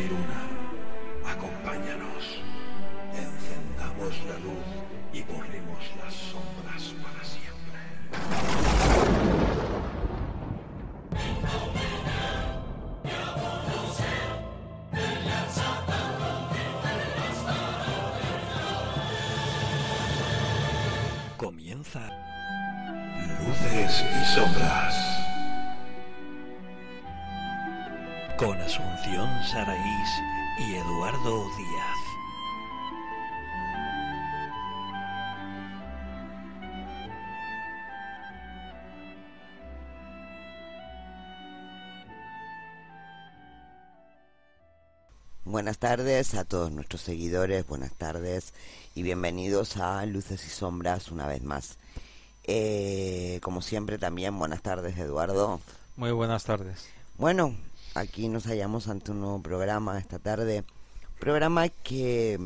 Iruna, acompáñanos. Encendamos la luz y borremos las sombras para siempre. Comienza Luces y sombras. con Asunción Saraís y Eduardo Díaz. Buenas tardes a todos nuestros seguidores, buenas tardes y bienvenidos a Luces y Sombras una vez más. Como siempre también, buenas tardes, Eduardo. Muy buenas tardes. Bueno, aquí nos hallamos ante un nuevo programa esta tarde. Programa que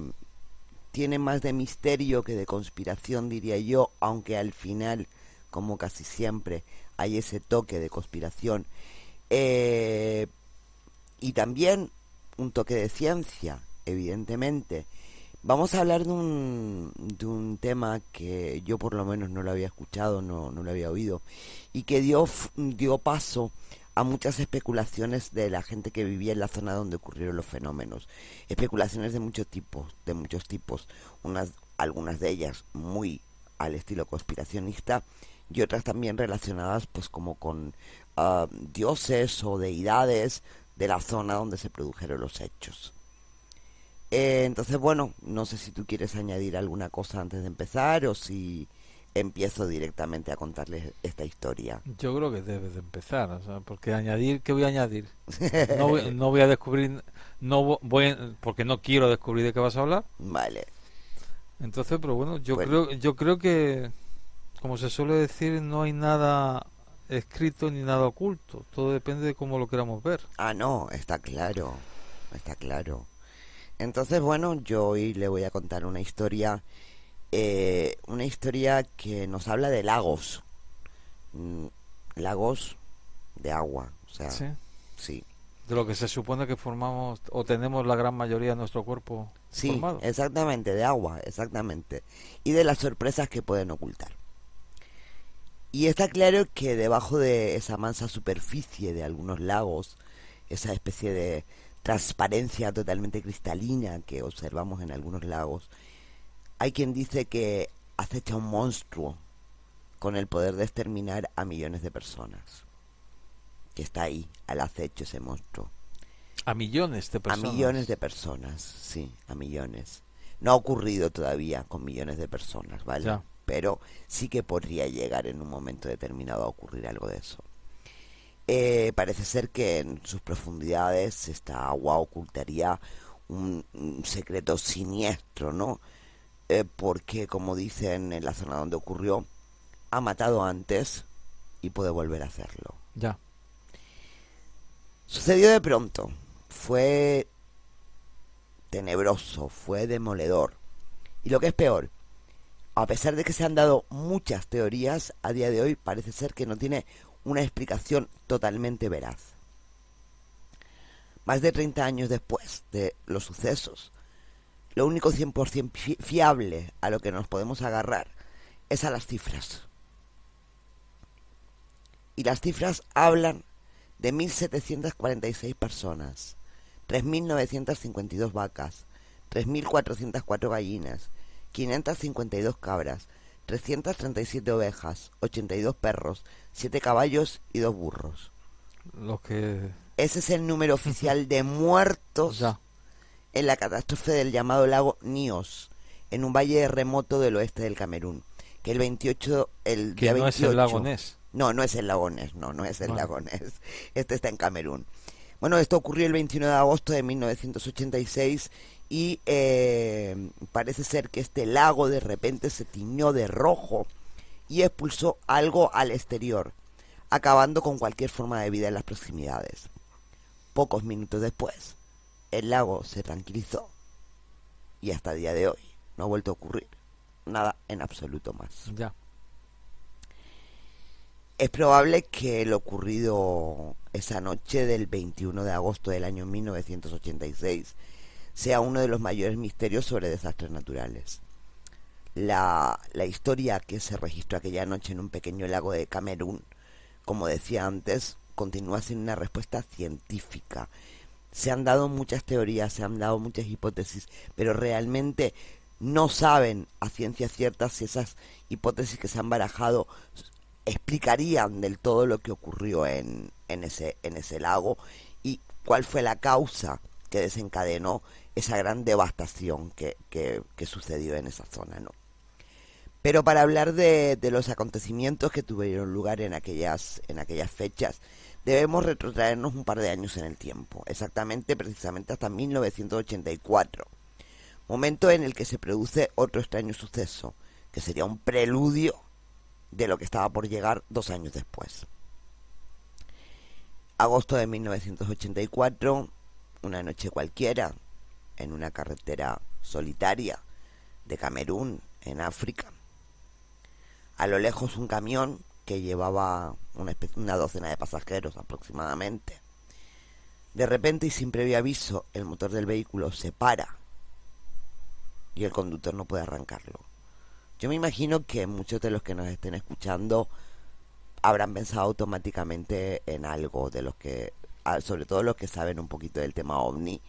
tiene más de misterio que de conspiración, diría yo, aunque al final, como casi siempre, hay ese toque de conspiración. Y también un toque de ciencia, evidentemente. Vamos a hablar de un tema que yo por lo menos no lo había escuchado, no lo había oído, y que dio paso a muchas especulaciones de la gente que vivía en la zona donde ocurrieron los fenómenos. Especulaciones de muchos tipos, algunas de ellas muy al estilo conspiracionista y otras también relacionadas pues como con dioses o deidades de la zona donde se produjeron los hechos. Entonces, bueno, no sé si tú quieres añadir alguna cosa antes de empezar o si empiezo directamente a contarles esta historia. Yo creo que debes de empezar, o sea, porque añadir, ¿qué voy a añadir? No voy a descubrir, porque no quiero descubrir de qué vas a hablar. Vale. Entonces, pero bueno, yo Bueno. creo que, como se suele decir, no hay nada escrito ni nada oculto. Todo depende de cómo lo queramos ver. Ah, no, está claro, está claro. Entonces, bueno, yo hoy le voy a contar una historia que nos habla de lagos. Lagos de agua, o sea, Sí. sí. De lo que se supone que formamos o tenemos la gran mayoría de nuestro cuerpo Sí, formado. exactamente, de agua, exactamente. Y de las sorpresas que pueden ocultar. Y está claro que debajo de esa mansa superficie de algunos lagos, esa especie de transparencia totalmente cristalina que observamos en algunos lagos, hay quien dice que acecha un monstruo con el poder de exterminar a millones de personas. Que está ahí, al acecho ese monstruo. A millones de personas. A millones de personas, sí, a millones. No ha ocurrido todavía con millones de personas, ¿vale? Ya. Pero sí que podría llegar en un momento determinado a ocurrir algo de eso. Parece ser que en sus profundidades esta agua ocultaría un secreto siniestro, ¿no? Porque, como dicen en la zona donde ocurrió, ha matado antes y puede volver a hacerlo. Ya. Sucedió de pronto. Fue tenebroso, fue demoledor. Y lo que es peor, a pesar de que se han dado muchas teorías, a día de hoy parece ser que no tiene una explicación totalmente veraz. Más de 30 años después de los sucesos, lo único 100% fiable a lo que nos podemos agarrar es a las cifras. Y las cifras hablan de 1.746 personas, 3.952 vacas, 3.404 gallinas, 552 cabras, 337 ovejas, 82 perros, 7 caballos y 2 burros. Lo que... Ese es el número oficial de muertos Ya. en la catástrofe del llamado lago Nyos, en un valle remoto del oeste del Camerún, que el Que día no 28... es el lago Ness. No es el lago Ness, no es el Vale. lago Ness. Este está en Camerún. Bueno, esto ocurrió el 21 de agosto de 1986 y parece ser que este lago de repente se tiñó de rojo y expulsó algo al exterior, acabando con cualquier forma de vida en las proximidades. Pocos minutos después, el lago se tranquilizó y hasta el día de hoy no ha vuelto a ocurrir nada en absoluto más. Ya. Es probable que lo ocurrido esa noche del 21 de agosto del año 1986 sea uno de los mayores misterios sobre desastres naturales. La historia que se registró aquella noche en un pequeño lago de Camerún, como decía antes, continúa sin una respuesta científica. Se han dado muchas teorías, se han dado muchas hipótesis, pero realmente no saben a ciencia cierta si esas hipótesis que se han barajado explicarían del todo lo que ocurrió en ese lago y cuál fue la causa que desencadenó esa gran devastación que sucedió en esa zona, ¿no? Pero para hablar de los acontecimientos que tuvieron lugar en aquellas fechas, debemos retrotraernos un par de años en el tiempo, precisamente hasta 1984, momento en el que se produce otro extraño suceso, que sería un preludio de lo que estaba por llegar 2 años después. Agosto de 1984, una noche cualquiera, en una carretera solitaria de Camerún, en África. A lo lejos un camión que llevaba una docena de pasajeros aproximadamente. De repente y sin previo aviso, el motor del vehículo se para y el conductor no puede arrancarlo. Yo me imagino que muchos de los que nos estén escuchando habrán pensado automáticamente en algo de los que, sobre todo los que saben un poquito del tema OVNI,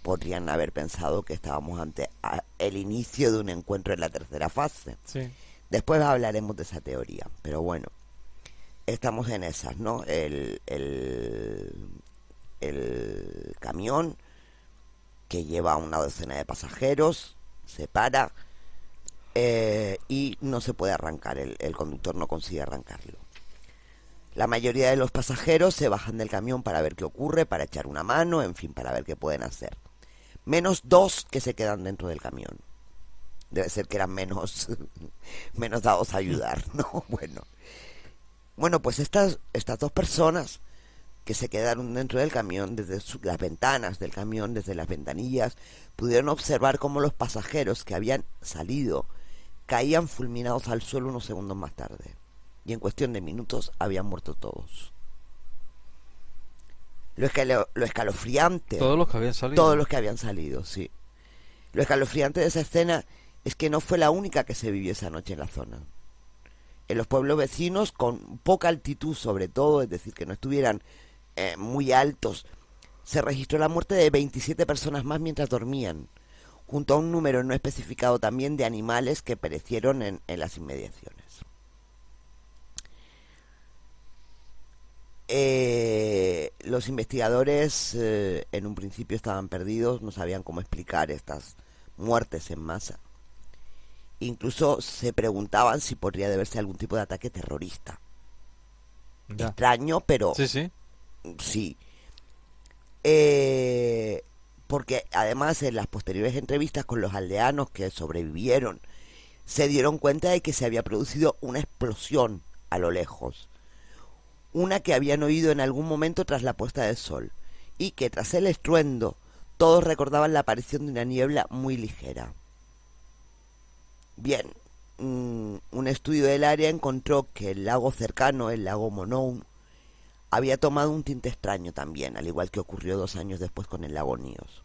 podrían haber pensado que estábamos ante el inicio de un encuentro en la tercera fase. Sí. Después hablaremos de esa teoría, pero bueno, estamos en esas, ¿no? El camión que lleva una docena de pasajeros se para y no se puede arrancar, el conductor no consigue arrancarlo. La mayoría de los pasajeros se bajan del camión para ver qué ocurre, para echar una mano, en fin, para ver qué pueden hacer. Menos 2 que se quedan dentro del camión. Debe ser que eran menos dados a ayudar, ¿no? Bueno, pues estas 2 personas que se quedaron dentro del camión, desde las ventanas del camión, desde las ventanillas, pudieron observar cómo los pasajeros que habían salido caían fulminados al suelo unos segundos más tarde. Y en cuestión de minutos habían muerto todos. Lo escalofriante... Todos los que habían salido. Todos los que habían salido, sí. Lo escalofriante de esa escena es que no fue la única que se vivió esa noche en la zona. En los pueblos vecinos, con poca altitud sobre todo, es decir, que no estuvieran muy altos, se registró la muerte de 27 personas más mientras dormían, junto a un número no especificado también de animales que perecieron en las inmediaciones. Los investigadores en un principio estaban perdidos, no sabían cómo explicar estas muertes en masa. Incluso se preguntaban si podría deberse a algún tipo de ataque terrorista. Ya. Extraño, pero... Sí. Porque además en las posteriores entrevistas con los aldeanos que sobrevivieron, se dieron cuenta de que se había producido una explosión a lo lejos. Una que habían oído en algún momento tras la puesta del sol. Y que tras el estruendo, todos recordaban la aparición de una niebla muy ligera. Bien, un estudio del área encontró que el lago cercano, el lago Monou, había tomado un tinte extraño también, al igual que ocurrió 2 años después con el lago Níos.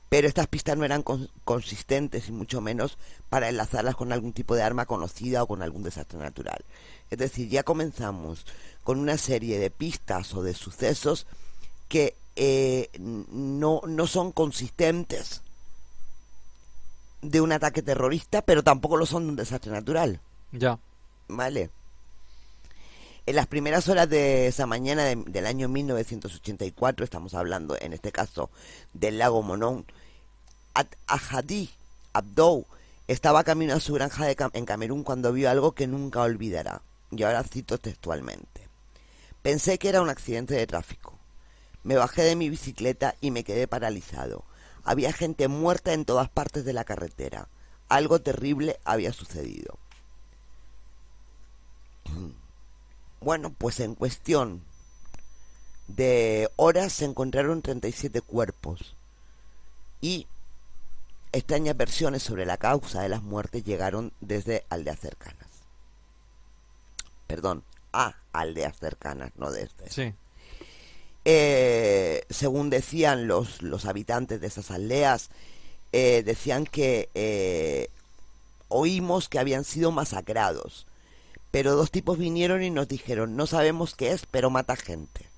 Pero estas pistas no eran consistentes y mucho menos para enlazarlas con algún tipo de arma conocida o con algún desastre natural. Es decir, ya comenzamos con una serie de pistas o de sucesos que no son consistentes de un ataque terrorista, pero tampoco lo son de un desastre natural. Ya. Vale. En las primeras horas de esa mañana del año 1984, estamos hablando en este caso del lago Monou, Ahadi Abdou estaba camino a su granja en Camerún cuando vio algo que nunca olvidará. Y ahora cito textualmente: pensé que era un accidente de tráfico. Me bajé de mi bicicleta y me quedé paralizado. Había gente muerta en todas partes de la carretera. Algo terrible había sucedido. Bueno, pues en cuestión de horas se encontraron 37 cuerpos y extrañas versiones sobre la causa de las muertes llegaron desde aldeas cercanas. Perdón, a aldeas cercanas, no desde. Sí. Según decían los habitantes de esas aldeas, decían que oímos que habían sido masacrados, pero 2 tipos vinieron y nos dijeron, no sabemos qué es, pero mata gente.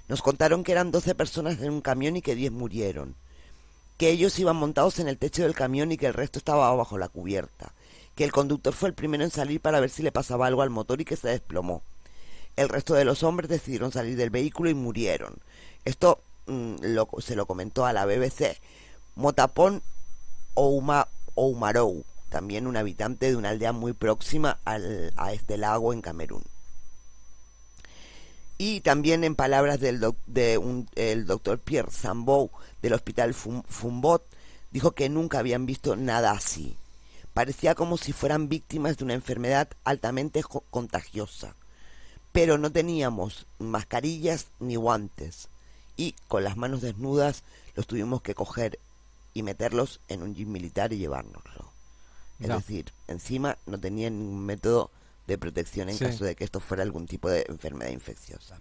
Nos contaron que eran 12 personas en un camión y que 10 murieron, que ellos iban montados en el techo del camión y que el resto estaba bajo la cubierta, que el conductor fue el primero en salir para ver si le pasaba algo al motor y que se desplomó. El resto de los hombres decidieron salir del vehículo y murieron. Esto se lo comentó a la BBC Motapon Oumarou, también un habitante de una aldea muy próxima a este lago en Camerún. Y también en palabras el doctor Pierre Sambou del hospital Fumbot, dijo que nunca habían visto nada así. Parecía como si fueran víctimas de una enfermedad altamente contagiosa. Pero no teníamos mascarillas ni guantes. Y con las manos desnudas los tuvimos que coger y meterlos en un jeep militar y llevárnoslo. Es decir, encima no tenían ningún método de protección en caso de que esto fuera algún tipo de enfermedad infecciosa.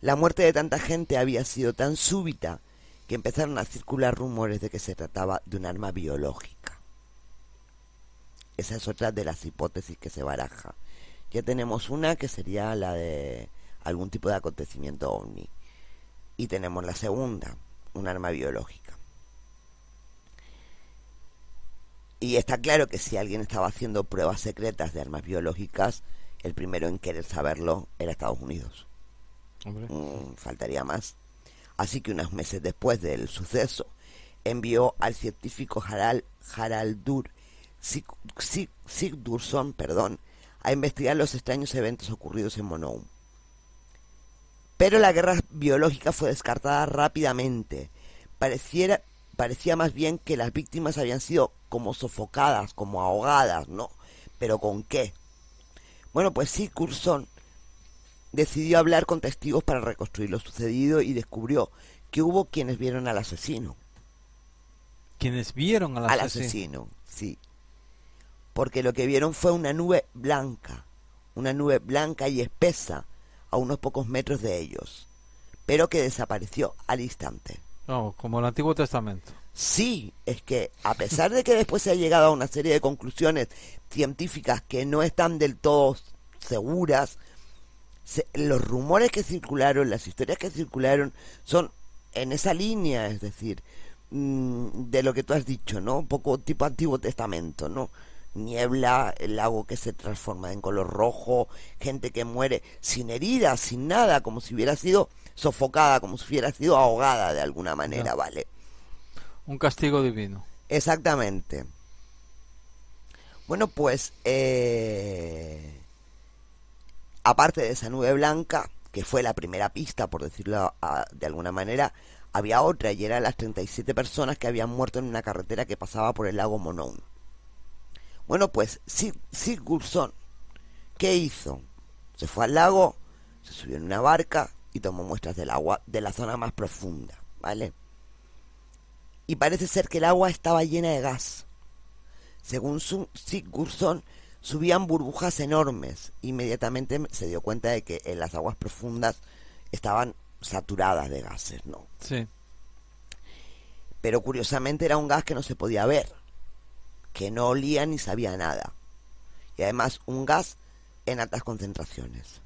La muerte de tanta gente había sido tan súbita que empezaron a circular rumores de que se trataba de un arma biológica. Esa es otra de las hipótesis que se baraja. Ya tenemos una que sería la de algún tipo de acontecimiento ovni. Y tenemos la segunda, un arma biológica. Y está claro que si alguien estaba haciendo pruebas secretas de armas biológicas, el primero en querer saberlo era Estados Unidos. Faltaría más. Así que unos meses después del suceso, envió al científico Haraldur Sigurdsson, a investigar los extraños eventos ocurridos en Monoum. Pero la guerra biológica fue descartada rápidamente. Parecía más bien que las víctimas habían sido como sofocadas, como ahogadas, ¿no? ¿Pero con qué? Bueno, pues Sigurdsson decidió hablar con testigos para reconstruir lo sucedido y descubrió que hubo quienes vieron al asesino. ¿Quienes vieron al asesino? Al asesino, sí. Porque lo que vieron fue una nube blanca y espesa a unos pocos metros de ellos, pero que desapareció al instante. No, como el Antiguo Testamento. Sí, es que a pesar de que después se ha llegado a una serie de conclusiones científicas que no están del todo seguras, los rumores que circularon, las historias que circularon son en esa línea, es decir, de lo que tú has dicho, ¿no? Un poco tipo Antiguo Testamento, ¿no? Niebla, el lago que se transforma en color rojo, gente que muere sin heridas, sin nada, como si hubiera sido sofocada, como si hubiera sido ahogada de alguna manera, ¿vale? Un castigo divino. Exactamente. Bueno, pues aparte de esa nube blanca, que fue la primera pista, por decirlo de alguna manera, había otra, y eran las 37 personas que habían muerto en una carretera que pasaba por el lago Monoum. Bueno, pues Sigurdsson, ¿qué hizo? Se fue al lago, se subió en una barca y tomó muestras del agua de la zona más profunda, ¿vale? Y parece ser que el agua estaba llena de gas. Según Sigurdsson, subían burbujas enormes. Inmediatamente se dio cuenta de que en las aguas profundas estaban saturadas de gases, ¿no? Sí. Pero curiosamente era un gas que no se podía ver, que no olía ni sabía nada. Y además un gas en altas concentraciones.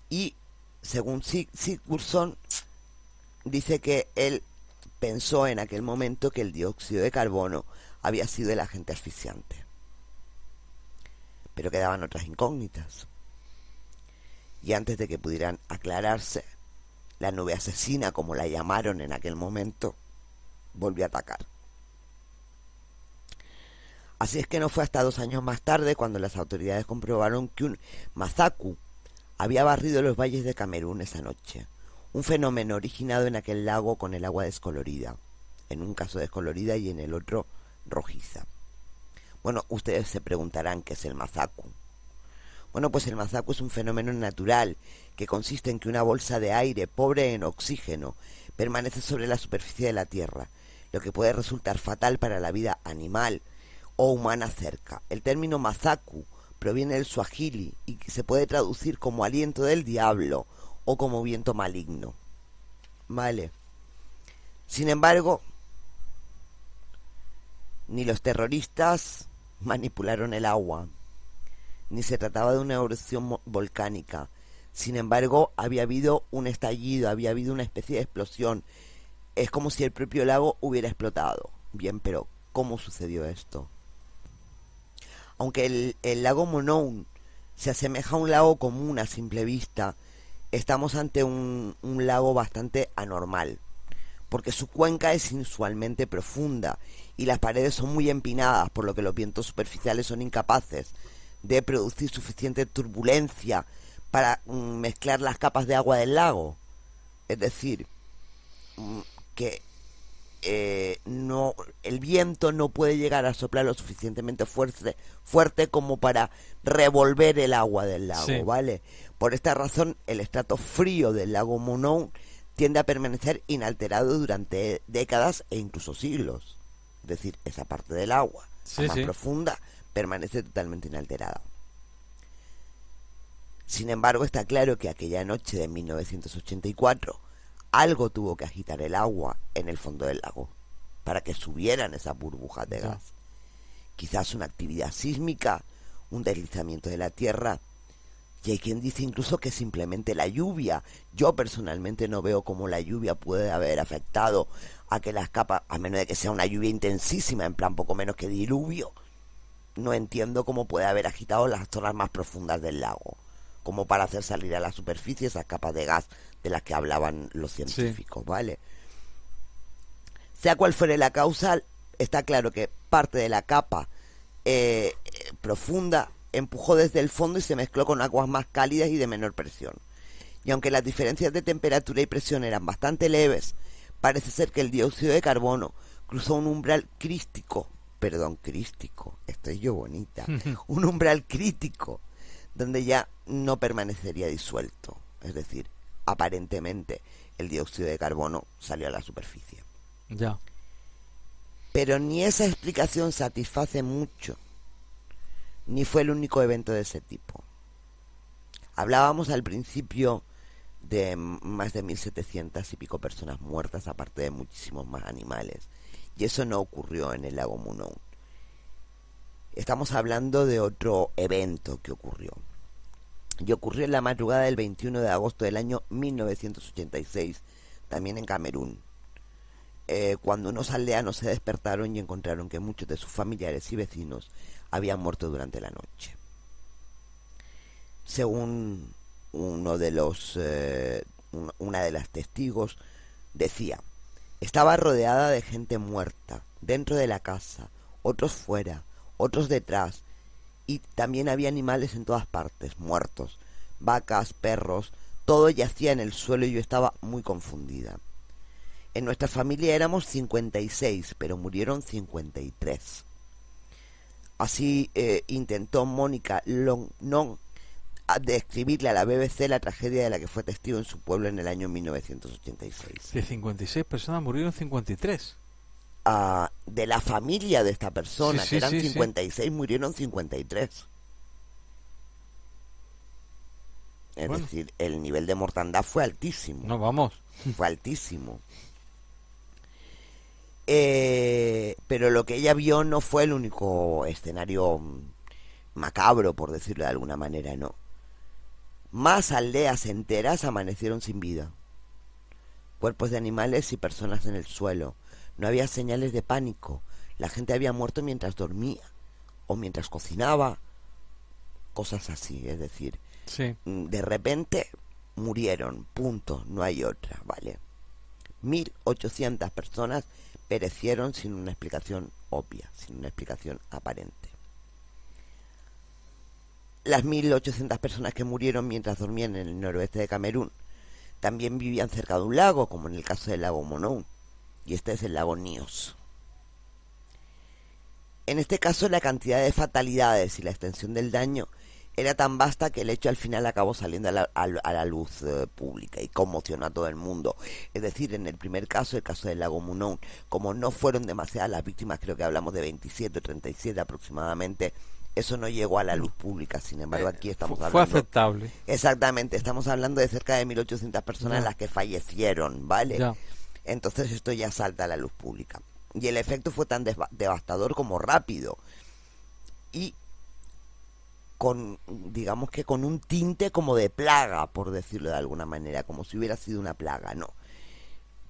Y según Sigurdsson, dice que él pensó en aquel momento que el dióxido de carbono había sido el agente asfixiante. Pero quedaban otras incógnitas. Y antes de que pudieran aclararse, la nube asesina, como la llamaron en aquel momento, volvió a atacar. Así es que no fue hasta 2 años más tarde cuando las autoridades comprobaron que un mazaku había barrido los valles de Camerún esa noche. Un fenómeno originado en aquel lago con el agua descolorida. En un caso descolorida y en el otro rojiza. Bueno, ustedes se preguntarán qué es el mazaku. Bueno, pues el mazaku es un fenómeno natural que consiste en que una bolsa de aire pobre en oxígeno permanece sobre la superficie de la Tierra, lo que puede resultar fatal para la vida animal o humana cerca. El término mazaku proviene del suajili y se puede traducir como aliento del diablo o como viento maligno. Vale. Sin embargo, ni los terroristas manipularon el agua, ni se trataba de una erupción volcánica. Sin embargo, había habido un estallido, había habido una especie de explosión. Es como si el propio lago hubiera explotado. Bien, pero ¿cómo sucedió esto? Aunque el lago Monoun se asemeja a un lago común a simple vista, estamos ante un lago bastante anormal, porque su cuenca es inusualmente profunda y las paredes son muy empinadas, por lo que los vientos superficiales son incapaces de producir suficiente turbulencia para mezclar las capas de agua del lago. Es decir, que no, el viento no puede llegar a soplar lo suficientemente fuerte como para revolver el agua del lago, sí. ¿Vale? Por esta razón, el estrato frío del lago Monoun tiende a permanecer inalterado durante décadas e incluso siglos. Es decir, esa parte del agua, sí, más profunda, permanece totalmente inalterada. Sin embargo, está claro que aquella noche de 1984 algo tuvo que agitar el agua en el fondo del lago para que subieran esas burbujas de gas. Quizás una actividad sísmica, un deslizamiento de la tierra, y hay quien dice incluso que simplemente la lluvia. Yo personalmente no veo cómo la lluvia puede haber afectado a que las capas, a menos de que sea una lluvia intensísima, en plan poco menos que diluvio, no entiendo cómo puede haber agitado las zonas más profundas del lago, como para hacer salir a la superficie esas capas de gas de las que hablaban los científicos, ¿vale? Sea cual fuere la causa, está claro que parte de la capa profunda empujó desde el fondo y se mezcló con aguas más cálidas y de menor presión. Y aunque las diferencias de temperatura y presión eran bastante leves, parece ser que el dióxido de carbono cruzó un umbral crítico, estoy yo bonita, un umbral crítico, donde ya no permanecería disuelto. Es decir, aparentemente el dióxido de carbono salió a la superficie. Ya. Pero ni esa explicación satisface mucho, ni fue el único evento de ese tipo. Hablábamos al principio de más de 1.700 y pico personas muertas, aparte de muchísimos más animales, y eso no ocurrió en el lago Monoun. Estamos hablando de otro evento que ocurrió. Y ocurrió en la madrugada del 21 de agosto del año 1986, también en Camerún, cuando unos aldeanos se despertaron y encontraron que muchos de sus familiares y vecinos habían muerto durante la noche. Según una de las testigos decía: estaba rodeada de gente muerta, dentro de la casa, otros fuera, otros detrás, y también había animales en todas partes, muertos, vacas, perros, todo yacía en el suelo y yo estaba muy confundida. En nuestra familia éramos 56, pero murieron 53. Así intentó Mónica Longnon describirle a la BBC la tragedia de la que fue testigo en su pueblo en el año 1986. De 56 personas murieron 53. De la familia de esta persona, que eran 56, murieron 53. Es decir, el nivel de mortandad fue altísimo. No, vamos. Fue altísimo. Pero lo que ella vio no fue el único escenario macabro, por decirlo de alguna manera, no. Más aldeas enteras amanecieron sin vida. Cuerpos de animales y personas en el suelo. No había señales de pánico. La gente había muerto mientras dormía o mientras cocinaba. Cosas así, es decir, de repente murieron, punto, no hay otra, ¿vale? 1.800 personas perecieron sin una explicación obvia, sin una explicación aparente. Las 1.800 personas que murieron mientras dormían en el noroeste de Camerún también vivían cerca de un lago, como en el caso del lago Monoun, y este es el lago Nyos. En este caso, la cantidad de fatalidades y la extensión del daño era tan vasta que el hecho al final acabó saliendo a la luz pública y conmocionó a todo el mundo. Es decir, en el primer caso, el caso del lago Monoun, como no fueron demasiadas las víctimas, creo que hablamos de 27 o 37 aproximadamente, Eso no llegó a la luz pública, sin embargo aquí estamos hablando... Fue aceptable. Exactamente, estamos hablando de cerca de 1.800 personas Ya. las que fallecieron, ¿vale? Ya. Entonces esto ya salta a la luz pública. Y el efecto fue tan devastador como rápido. Y digamos que con un tinte como de plaga, por decirlo de alguna manera, como si hubiera sido una plaga, ¿no?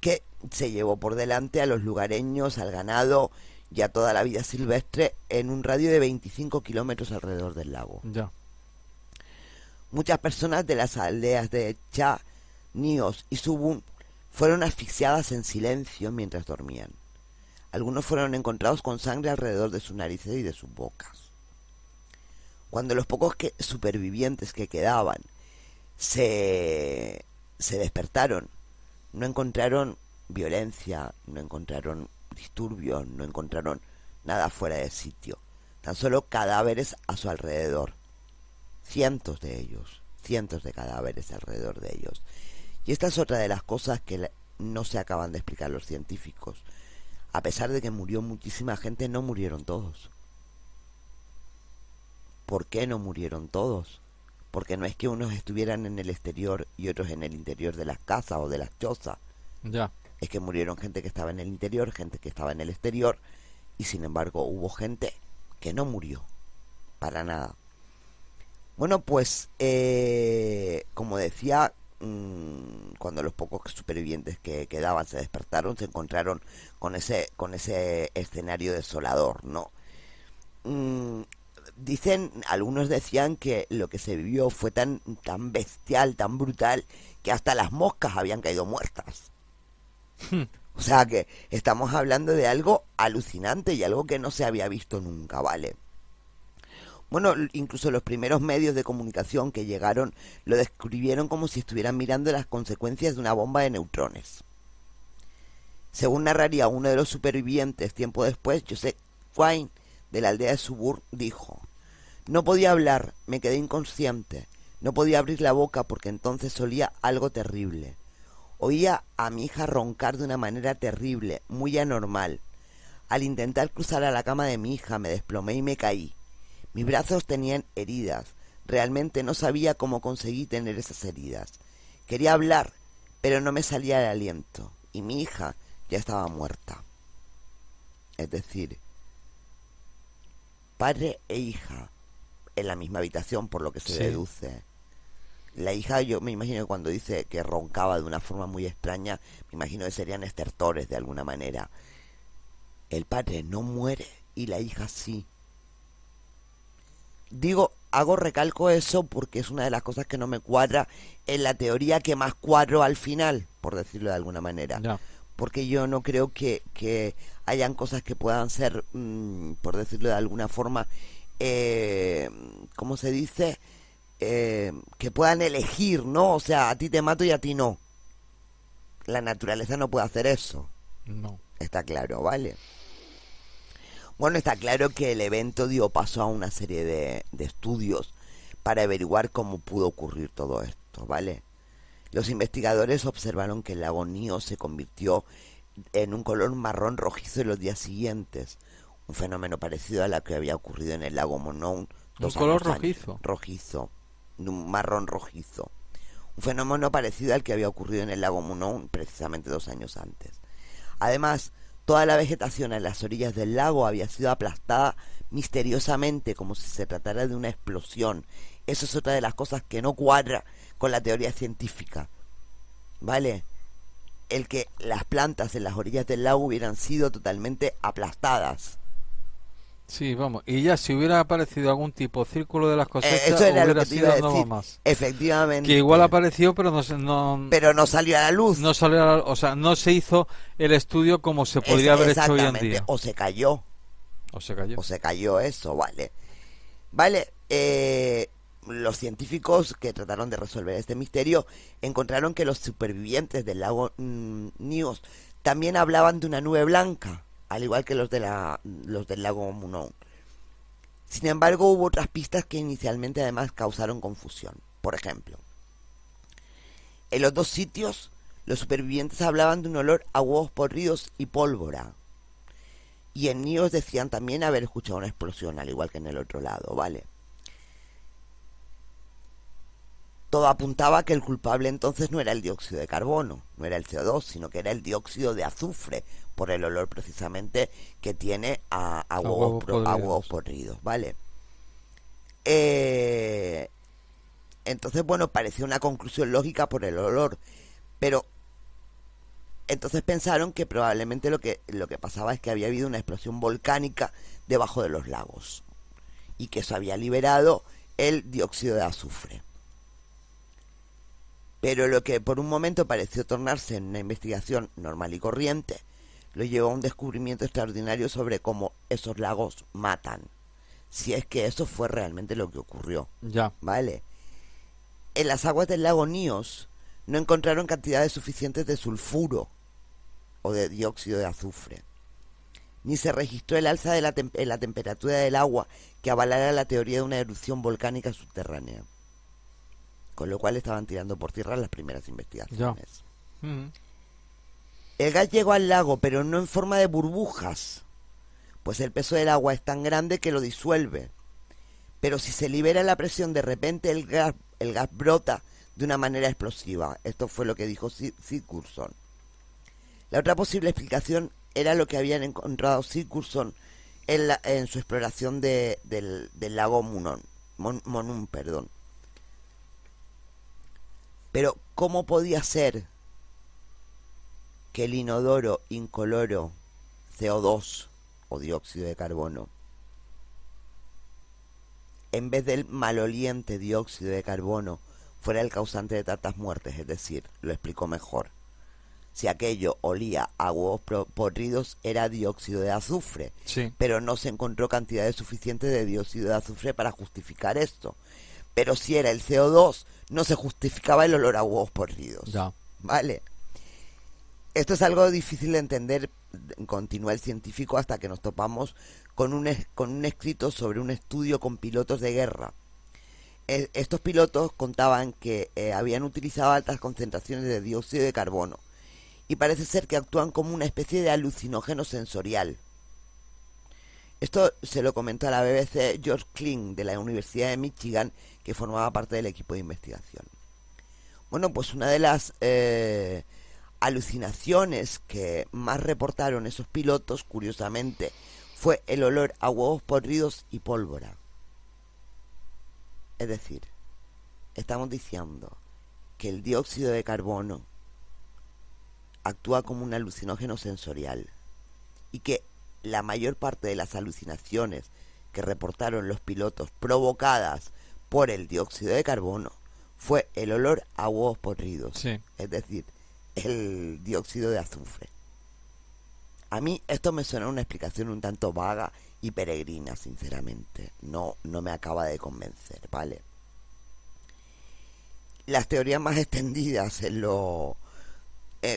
Que se llevó por delante a los lugareños, al ganado y a toda la vida silvestre en un radio de 25 kilómetros alrededor del lago. Ya. Muchas personas de las aldeas de Cha, Níos y Subun fueron asfixiadas en silencio mientras dormían. Algunos fueron encontrados con sangre alrededor de sus narices y de sus bocas. Cuando los pocos supervivientes que quedaban se despertaron, no encontraron violencia, no encontraron disturbios, no encontraron nada fuera de sitio, tan solo cadáveres a su alrededor, cientos de ellos, cientos de cadáveres alrededor de ellos. Y esta es otra de las cosas que no se acaban de explicar los científicos. A pesar de que murió muchísima gente, no murieron todos. ¿Por qué no murieron todos? Porque no es que unos estuvieran en el exterior y otros en el interior de las casas o de las chozas. Ya. Es que murieron gente que estaba en el interior, gente que estaba en el exterior, y sin embargo hubo gente que no murió, para nada. Bueno, pues, como decía, cuando los pocos supervivientes que quedaban se despertaron, se encontraron con ese escenario desolador, ¿no? Algunos decían que lo que se vivió fue tan bestial, tan brutal, que hasta las moscas habían caído muertas. O sea que estamos hablando de algo alucinante y algo que no se había visto nunca, ¿vale? Bueno, incluso los primeros medios de comunicación que llegaron lo describieron como si estuvieran mirando las consecuencias de una bomba de neutrones. Según narraría uno de los supervivientes tiempo después, Joseph Quine, de la aldea de Subur, dijo: no podía hablar, me quedé inconsciente, no podía abrir la boca porque entonces olía algo terrible. Oía a mi hija roncar de una manera terrible, muy anormal. Al intentar cruzar a la cama de mi hija me desplomé y me caí. Mis brazos tenían heridas. Realmente no sabía cómo conseguí tener esas heridas. Quería hablar, pero no me salía el aliento. Y mi hija ya estaba muerta. Es decir, padre e hija en la misma habitación, por lo que se deduce. La hija, yo me imagino que cuando dice que roncaba de una forma muy extraña, me imagino que serían estertores de alguna manera. El padre no muere y la hija sí. Recalco eso porque es una de las cosas que no me cuadra en la teoría que más cuadro al final, por decirlo de alguna manera. Ya. Porque yo no creo que hayan cosas que puedan ser, por decirlo de alguna forma, ¿cómo se dice? Que puedan elegir, ¿no? O sea, a ti te mato y a ti no. La naturaleza no puede hacer eso. No. Está claro, ¿vale? Bueno, está claro que el evento dio paso a una serie de estudios para averiguar cómo pudo ocurrir todo esto, ¿vale? Los investigadores observaron que el lago Níos se convirtió en un color marrón rojizo en los días siguientes, un fenómeno parecido a lo que había ocurrido en el lago Monon. ¿Un color rojizo? Rojizo, un marrón rojizo. Un fenómeno parecido al que había ocurrido en el lago Monon precisamente 2 años antes. Además, toda la vegetación en las orillas del lago había sido aplastada misteriosamente, como si se tratara de una explosión. Eso es otra de las cosas que no cuadra con la teoría científica, ¿vale? El que las plantas en las orillas del lago hubieran sido totalmente aplastadas. Sí, vamos. Y ya si hubiera aparecido algún tipo círculo de las cosechas, eso era hubiera lo que te iba sido a decir. nada más. Efectivamente. Que igual apareció, pero pero no salió a la luz. No salió o sea, no se hizo el estudio como se podría haber hecho hoy en día. O se cayó. O se cayó. O se cayó eso, vale. Vale, los científicos que trataron de resolver este misterio encontraron que los supervivientes del lago Níos también hablaban de una nube blanca, al igual que los del lago Monon. Sin embargo, hubo otras pistas que inicialmente además causaron confusión. Por ejemplo, en los 2 sitios, los supervivientes hablaban de un olor a huevos podridos y pólvora. Y en Nios decían también haber escuchado una explosión, al igual que en el otro lado, ¿vale? Todo apuntaba a que el culpable entonces no era el dióxido de carbono, no era el CO2, sino que era el dióxido de azufre, por el olor precisamente que tiene a huevos podridos, ¿vale? Entonces, bueno, parecía una conclusión lógica por el olor, pero entonces pensaron que probablemente lo que pasaba es que había habido una explosión volcánica debajo de los lagos y que eso había liberado el dióxido de azufre. Pero lo que por un momento pareció tornarse en una investigación normal y corriente, lo llevó a un descubrimiento extraordinario sobre cómo esos lagos matan. Si es que eso fue realmente lo que ocurrió. Ya. ¿Vale? En las aguas del lago Nios no encontraron cantidades suficientes de sulfuro o de dióxido de azufre. Ni se registró el alza de en la temperatura del agua que avalara la teoría de una erupción volcánica subterránea. Con lo cual estaban tirando por tierra las primeras investigaciones. El gas llegó al lago, pero no en forma de burbujas, pues el peso del agua es tan grande que lo disuelve. Pero si se libera la presión, de repente el gas brota de una manera explosiva. Esto fue lo que dijo Sigurdsson. La otra posible explicación era lo que habían encontrado Sigurdsson en su exploración del lago Monum. Pero, ¿cómo podía ser que el inodoro incoloro CO2 o dióxido de carbono, en vez del maloliente dióxido de carbono, fuera el causante de tantas muertes? Es decir, lo explicó mejor. Si aquello olía a huevos podridos, era dióxido de azufre. Sí. Pero no se encontró cantidades suficientes de dióxido de azufre para justificar esto. Pero si era el CO2, no se justificaba el olor a huevos podridos. Ya. ¿Vale? Esto es algo difícil de entender, continúa el científico, hasta que nos topamos con un escrito sobre un estudio con pilotos de guerra. Estos pilotos contaban que habían utilizado altas concentraciones de dióxido de carbono y parece ser que actúan como una especie de alucinógeno sensorial. Esto se lo comentó a la BBC George Kling de la Universidad de Michigan, que formaba parte del equipo de investigación. Bueno, pues una de las alucinaciones que más reportaron esos pilotos, curiosamente, fue el olor a huevos podridos y pólvora. Es decir, estamos diciendo que el dióxido de carbono actúa como un alucinógeno sensorial y que la mayor parte de las alucinaciones que reportaron los pilotos provocadas por el dióxido de carbono fue el olor a huevos podridos. Sí. Es decir, el dióxido de azufre. A mí esto me suena una explicación un tanto vaga y peregrina, sinceramente. No me acaba de convencer, ¿vale? Las teorías más extendidas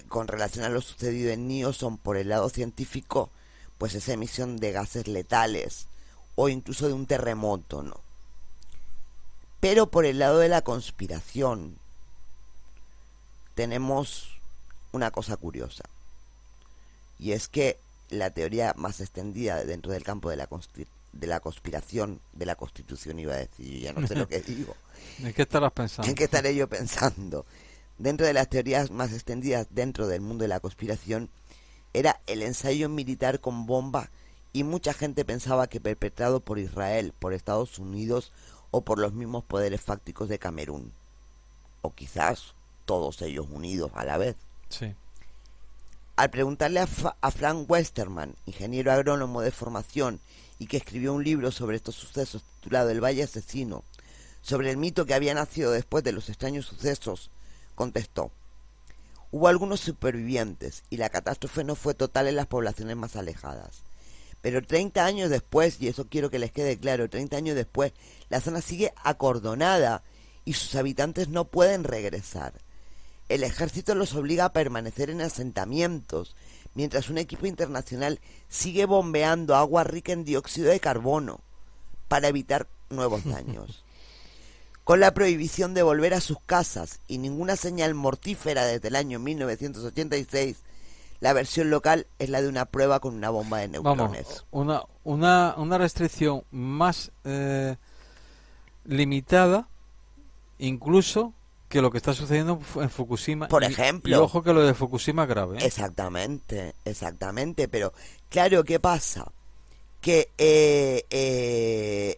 con relación a lo sucedido en Nios son, por el lado científico, pues esa emisión de gases letales o incluso de un terremoto, ¿no? Pero por el lado de la conspiración tenemos una cosa curiosa, y es que la teoría más extendida dentro del campo de la conspiración, de la Constitución, iba a decir, yo ya no sé lo que digo. ¿En qué estarás pensando? ¿En qué estaré yo pensando? Dentro de las teorías más extendidas dentro del mundo de la conspiración era el ensayo militar con bomba, y mucha gente pensaba que perpetrado por Israel, por Estados Unidos o por los mismos poderes fácticos de Camerún, o quizás todos ellos unidos a la vez. Sí. Al preguntarle a Frank Westerman, ingeniero agrónomo de formación y que escribió un libro sobre estos sucesos titulado El Valle Asesino, sobre el mito que había nacido después de los extraños sucesos, contestó: hubo algunos supervivientes y la catástrofe no fue total en las poblaciones más alejadas. Pero 30 años después, y eso quiero que les quede claro, 30 años después, la zona sigue acordonada y sus habitantes no pueden regresar. El ejército los obliga a permanecer en asentamientos, mientras un equipo internacional sigue bombeando agua rica en dióxido de carbono para evitar nuevos daños. Con la prohibición de volver a sus casas y ninguna señal mortífera desde el año 1986, La versión local es la de una prueba con una bomba de neutrones. Vamos, una restricción más limitada incluso que lo que está sucediendo en Fukushima. Por ejemplo. Y ojo que lo de Fukushima es grave, ¿eh? Exactamente, pero claro, ¿qué pasa? Que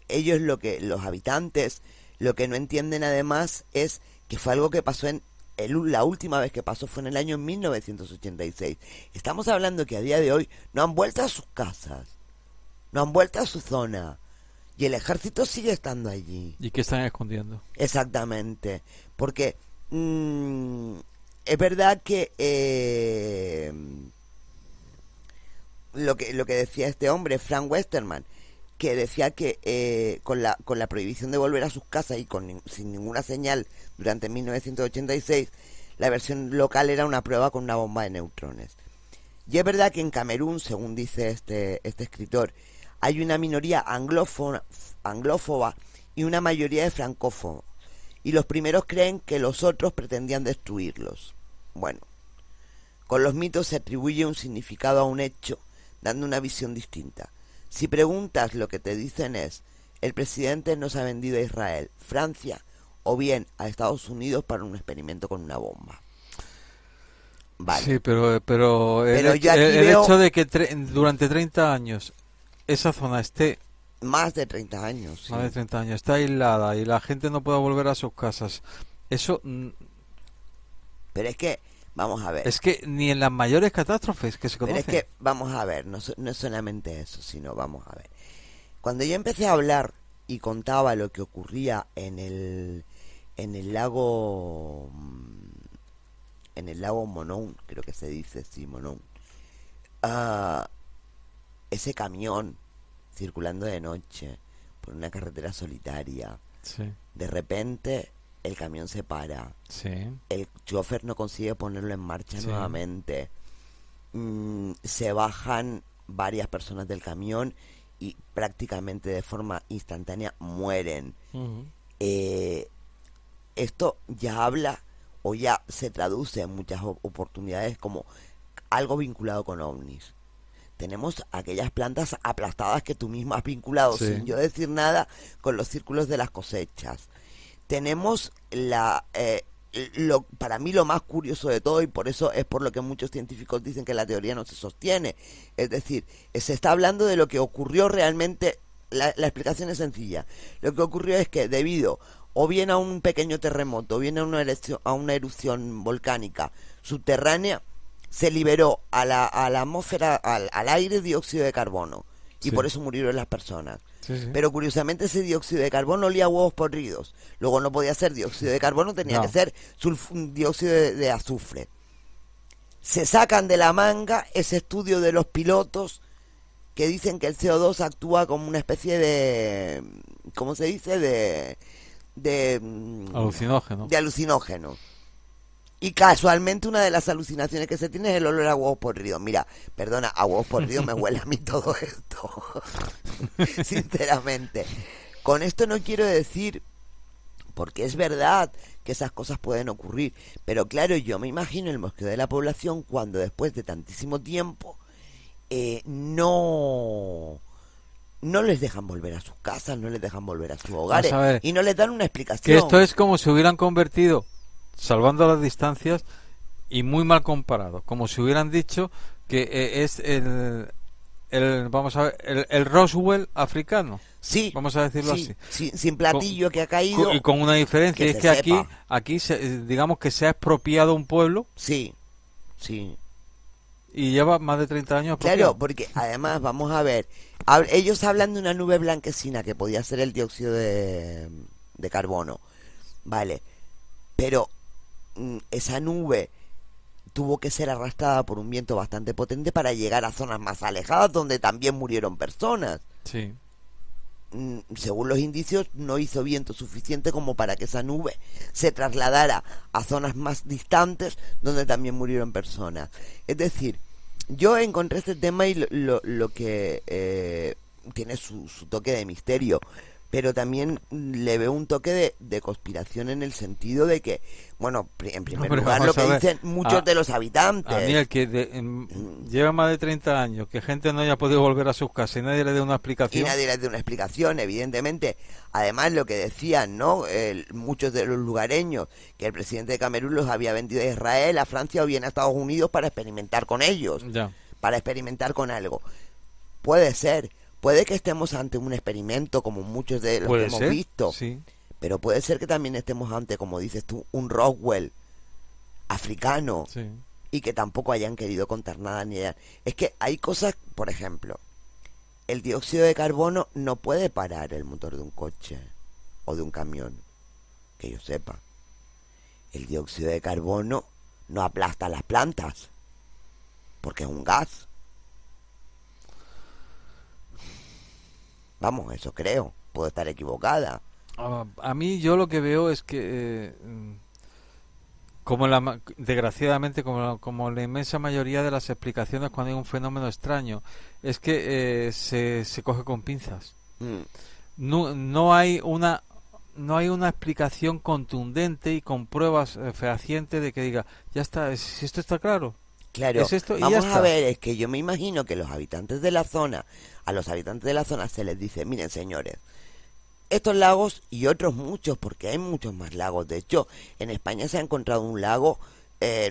ellos los habitantes, lo que no entienden además es que fue algo que pasó la última vez que pasó fue en el año 1986. Estamos hablando que a día de hoy no han vuelto a sus casas, no han vuelto a su zona. Y el ejército sigue estando allí. ¿Y qué están escondiendo? Exactamente. Porque es verdad que lo que decía este hombre, Frank Westerman, que decía que con la prohibición de volver a sus casas y sin ninguna señal durante 1986, la versión local era una prueba con una bomba de neutrones. Y es verdad que en Camerún, según dice este escritor, hay una minoría anglófoba y una mayoría de francófobos. Y los primeros creen que los otros pretendían destruirlos. Bueno, con los mitos se atribuye un significado a un hecho, dando una visión distinta. Si preguntas, lo que te dicen es: el presidente nos ha vendido a Israel, Francia o bien a Estados Unidos para un experimento con una bomba. Vale. Sí, pero el hecho de que durante 30 años esa zona esté... Más de 30 años. Sí. Más de 30 años. Está aislada y la gente no puede volver a sus casas. Eso... Pero es que, vamos a ver. Es que ni en las mayores catástrofes que se conocen. Pero es que, vamos a ver, no es solamente eso, sino vamos a ver. Cuando yo empecé a hablar y contaba lo que ocurría en el lago... En el lago Monón, creo que se dice, sí, Monón. Ese camión circulando de noche por una carretera solitaria. Sí. De repente el camión se para. Sí. El chofer no consigue ponerlo en marcha Sí. nuevamente. Se bajan varias personas del camión y prácticamente de forma instantánea mueren. Uh-huh. Esto ya habla o ya se traduce en muchas oportunidades como algo vinculado con ovnis. Tenemos aquellas plantas aplastadas que tú mismo has vinculado, Sí. sin yo decir nada, con los círculos de las cosechas. Tenemos para mí lo más curioso de todo, y por eso es por lo que muchos científicos dicen que la teoría no se sostiene. Es decir, se está hablando de lo que ocurrió realmente. La explicación es sencilla. Lo que ocurrió es que debido o bien a un pequeño terremoto, o bien a una erupción volcánica subterránea, se liberó a la atmósfera, al aire, dióxido de carbono. Y Sí. por eso murieron las personas. Sí, sí. Pero curiosamente ese dióxido de carbono olía a huevos podridos. Luego no podía ser dióxido de carbono, tenía No. que ser dióxido de azufre. Se sacan de la manga ese estudio de los pilotos que dicen que el CO2 actúa como una especie de... ¿Cómo se dice? De Alucinógeno. de alucinógeno. Y casualmente una de las alucinaciones que se tiene es el olor a huevos podridos. Mira, perdona, a huevos podridos me huele a mí todo esto. Sinceramente. Con esto no quiero decir, porque es verdad que esas cosas pueden ocurrir, pero claro, yo me imagino el mosqueo de la población cuando después de tantísimo tiempo no les dejan volver a sus casas, no les dejan volver a sus hogares Vamos a ver, y no les dan una explicación. que esto es como si hubieran convertido, salvando las distancias y muy mal comparado, como si hubieran dicho que es vamos a ver, el Roswell africano. Sí, Vamos a decirlo sí, así. sin platillo que ha caído. Y con una diferencia, que es se que sepa. aquí digamos que se ha expropiado un pueblo Sí. y lleva más de 30 años Claro, expropiado. porque además, vamos a ver, ellos hablan de una nube blanquecina que podía ser el dióxido de carbono, vale, pero esa nube tuvo que ser arrastrada por un viento bastante potente para llegar a zonas más alejadas donde también murieron personas. Sí. Según los indicios, no hizo viento suficiente como para que esa nube se trasladara a zonas más distantes donde también murieron personas. Es decir, yo encontré este tema y lo que tiene su toque de misterio, pero también le veo un toque de conspiración en el sentido de que, bueno, en primer Hombre, lugar, lo vamos que a ver. dicen muchos de los habitantes. A mí el que lleva más de 30 años, que gente no haya podido volver a sus casas y nadie le dé una Y explicación. nadie les dio una explicación, evidentemente. Además, lo que decían, ¿no? Muchos de los lugareños, que el presidente de Camerún los había vendido a Israel, a Francia o bien a Estados Unidos para experimentar con ellos, Ya. para experimentar con algo. Puede ser, puede que estemos ante un experimento como muchos de los que Puede hemos ser, visto, sí. pero puede ser que también estemos ante, como dices tú, un Roswell africano Sí. y que tampoco hayan querido contar nada ni hayan... Es que hay cosas, por ejemplo, el dióxido de carbono no puede parar el motor de un coche o de un camión, que yo sepa. El dióxido de carbono no aplasta las plantas, porque es un gas. Vamos, eso creo. Puedo estar equivocada. A mí yo lo que veo es que, desgraciadamente, como la inmensa mayoría de las explicaciones cuando hay un fenómeno extraño, es que se coge con pinzas. Mm, No hay una explicación contundente y con pruebas fehacientes de que diga, ya está, si esto está claro. Claro, Es esto y ya vamos a está. ver, es que yo me imagino que los habitantes de la zona, a los habitantes de la zona se les dice, miren señores, estos lagos y otros muchos, porque hay muchos más lagos. De hecho, en España se ha encontrado un lago,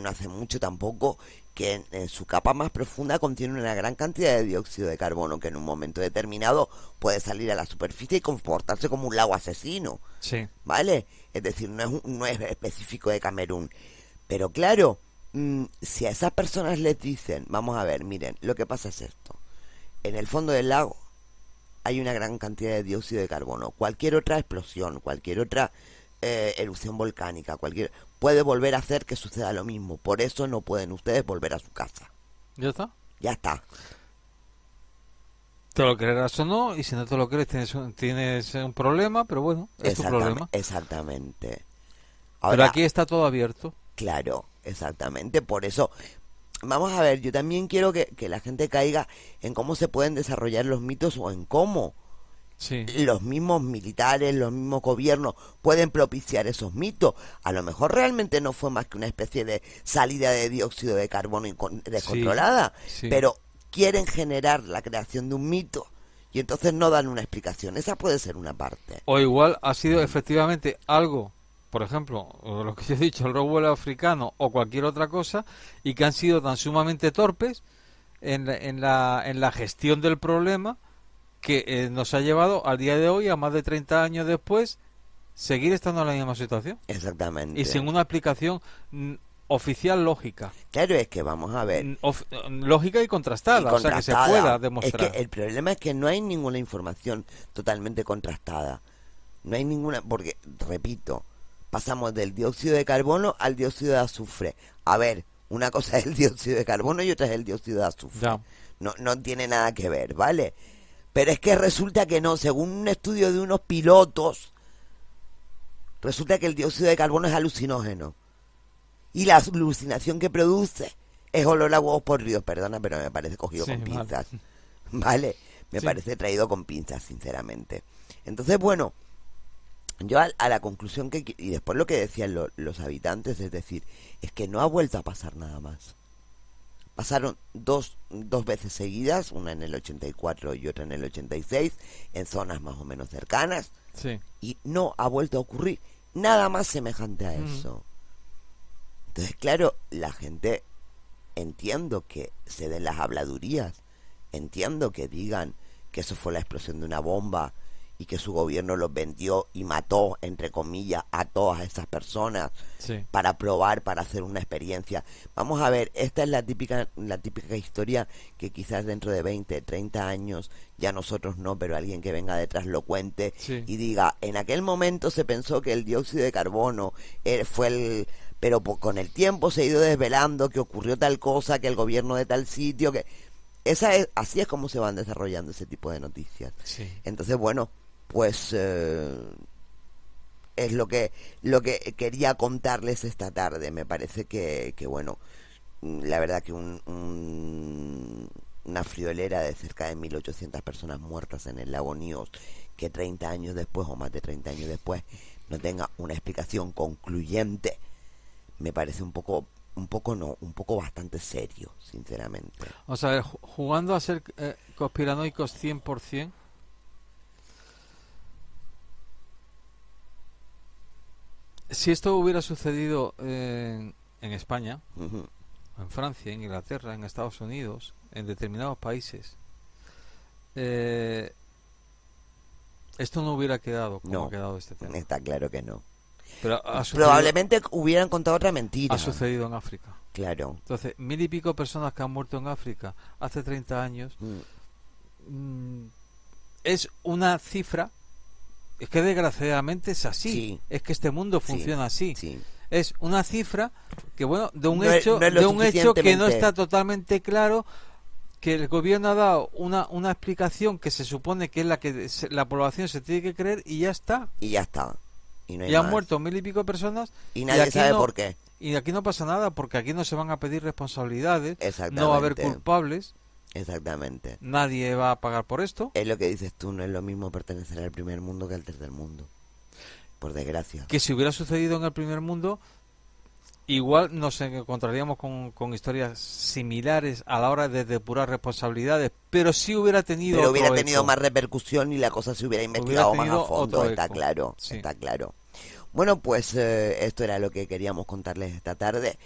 no hace mucho tampoco, que en su capa más profunda contiene una gran cantidad de dióxido de carbono que en un momento determinado puede salir a la superficie y comportarse como un lago asesino, Sí. ¿vale? Es decir, no es específico de Camerún. Pero claro, si a esas personas les dicen, vamos a ver, miren, lo que pasa es esto. En el fondo del lago hay una gran cantidad de dióxido de carbono. Cualquier otra explosión, cualquier otra erupción volcánica, puede volver a hacer que suceda lo mismo. Por eso no pueden ustedes volver a su casa. ¿Ya está? Ya está. Te lo creerás o no, y si no te lo crees tienes un problema, pero bueno, es tu problema. Exactamente. Pero Ahora, aquí está todo abierto. claro, exactamente. Por eso, vamos a ver, yo también quiero que la gente caiga en cómo se pueden desarrollar los mitos o en cómo Sí. los mismos militares, los mismos gobiernos pueden propiciar esos mitos. A lo mejor realmente no fue más que una especie de salida de dióxido de carbono descontrolada, sí. pero quieren generar la creación de un mito y entonces no dan una explicación. Esa puede ser una parte. O igual ha sido efectivamente algo, por ejemplo, lo que yo he dicho, el Roswell africano o cualquier otra cosa, y que han sido tan sumamente torpes en la gestión del problema que nos ha llevado al día de hoy, a más de 30 años después, seguir estando en la misma situación. Exactamente. Y sin una aplicación oficial lógica. Claro, es que vamos a ver. Lógica y contrastada, o sea, que se contrastada. pueda demostrar. Es que el problema es que no hay ninguna información totalmente contrastada. No hay ninguna, porque, repito, pasamos del dióxido de carbono al dióxido de azufre. A ver, una cosa es el dióxido de carbono y otra es el dióxido de azufre. Ya. No tiene nada que ver, ¿vale? Pero es que resulta que no, según un estudio de unos pilotos, resulta que el dióxido de carbono es alucinógeno. Y la alucinación que produce es olor a huevos podridos. Perdona, pero me parece cogido Sí, con vale. pinzas. ¿Vale? Me Sí. parece traído con pinzas, sinceramente. Entonces, bueno, yo a la conclusión y después lo que decían los habitantes, es decir, es que no ha vuelto a pasar nada más. Pasaron dos veces seguidas, una en el 84 y otra en el 86, en zonas más o menos cercanas, Sí. y no ha vuelto a ocurrir nada más semejante a eso. Entonces, claro, la gente, entiendo que se den las habladurías, entiendo que digan que eso fue la explosión de una bomba y que su gobierno los vendió y mató, entre comillas, a todas esas personas Sí. para probar, para hacer una experiencia. Vamos a ver, esta es la típica historia que quizás dentro de 20, 30 años, ya nosotros no, pero alguien que venga detrás lo cuente Sí. y diga, en aquel momento se pensó que el dióxido de carbono fue el... Pero con el tiempo se ha ido desvelando que ocurrió tal cosa, que el gobierno de tal sitio, que... así es como se van desarrollando ese tipo de noticias. Sí. Entonces, bueno, pues es lo que quería contarles esta tarde. Me parece que bueno, la verdad que una una friolera de cerca de 1.800 personas muertas en el lago Nyos, que 30 años después, o más de 30 años después, no tenga una explicación concluyente, me parece un poco bastante serio, sinceramente. O sea, jugando a ser conspiranoicos 100%, si esto hubiera sucedido en España, Ujú. en Francia, en Inglaterra, en Estados Unidos, en determinados países, esto no hubiera quedado como No, ha quedado este tema. está claro que no. Pero ha sucedido, Probablemente hubieran contado otra mentira. ha sucedido en África. Claro. Entonces, 1.000 y pico personas que han muerto en África hace 30 años es una cifra. Es que desgraciadamente es así. Sí. Es que este mundo funciona así. Sí. Es una cifra que, bueno, de un No es- hecho, no es lo de un hecho que no suficientemente- está totalmente claro, que el gobierno ha dado una explicación que se supone que es la que la población se tiene que creer, y ya está. Y ya está. Y no hay Y han más. muerto 1.000 y pico personas. Y nadie aquí sabe no- por qué. Y aquí no pasa nada, porque aquí no se van a pedir responsabilidades, Exactamente. no va a haber culpables, Exactamente. nadie va a pagar por esto. Es lo que dices tú, no es lo mismo pertenecer al primer mundo que al tercer mundo. Por desgracia. Que si hubiera sucedido en el primer mundo, igual nos encontraríamos con historias similares a la hora de depurar responsabilidades, pero sí hubiera tenido Pero otro hubiera tenido eco. más repercusión y la cosa se hubiera investigado más a tenido fondo, otro está eco. claro, Sí. está claro. Bueno, pues esto era lo que queríamos contarles esta tarde.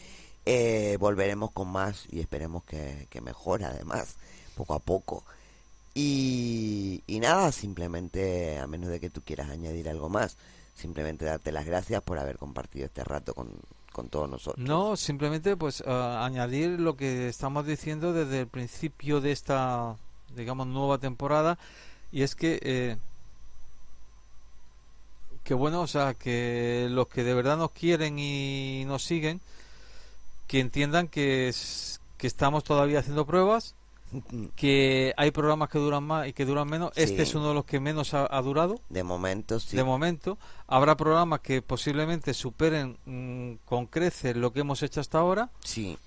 Volveremos con más y esperemos que mejore además, poco a poco. Y nada, simplemente, a menos de que tú quieras añadir algo más, simplemente darte las gracias por haber compartido este rato con todos nosotros. No, simplemente pues añadir lo que estamos diciendo desde el principio de esta, digamos, nueva temporada, y es que bueno, o sea, que los que de verdad nos quieren y nos siguen, que entiendan que estamos todavía haciendo pruebas, que hay programas que duran más y que duran menos. Sí. Este es uno de los que menos ha durado. De momento, sí. De momento, habrá programas que posiblemente superen con creces lo que hemos hecho hasta ahora. Sí.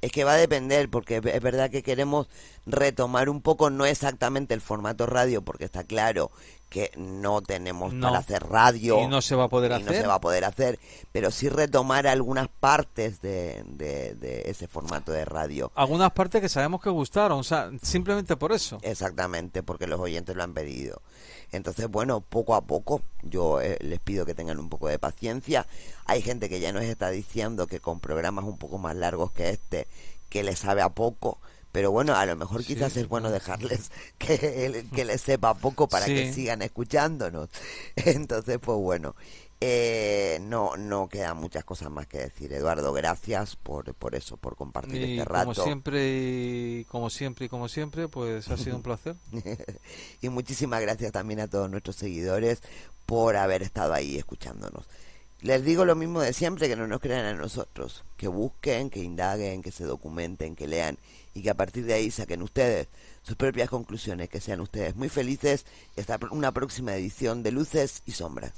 Es que va a depender, porque es verdad que queremos retomar un poco, no exactamente el formato radio, porque está claro que no tenemos No. para hacer radio. Y no se va a poder y hacer. no se va a poder hacer, pero sí retomar algunas partes de ese formato de radio. Algunas partes que sabemos que gustaron, o sea, simplemente por eso. Exactamente, porque los oyentes lo han pedido. Entonces, bueno, poco a poco, yo les pido que tengan un poco de paciencia. Hay gente que ya nos está diciendo que con programas un poco más largos que este, que les sabe a poco. Pero bueno, a lo mejor Sí. quizás es bueno dejarles que les sepa poco para Sí. que sigan escuchándonos. Entonces, pues bueno, no quedan muchas cosas más que decir. Eduardo, gracias por eso, por compartir Y este rato. como siempre, pues ha sido un placer. Y muchísimas gracias también a todos nuestros seguidores por haber estado ahí escuchándonos. Les digo lo mismo de siempre, que no nos crean a nosotros, que busquen, que indaguen, que se documenten, que lean y que a partir de ahí saquen ustedes sus propias conclusiones, que sean ustedes muy felices y hasta una próxima edición de Luces y Sombras.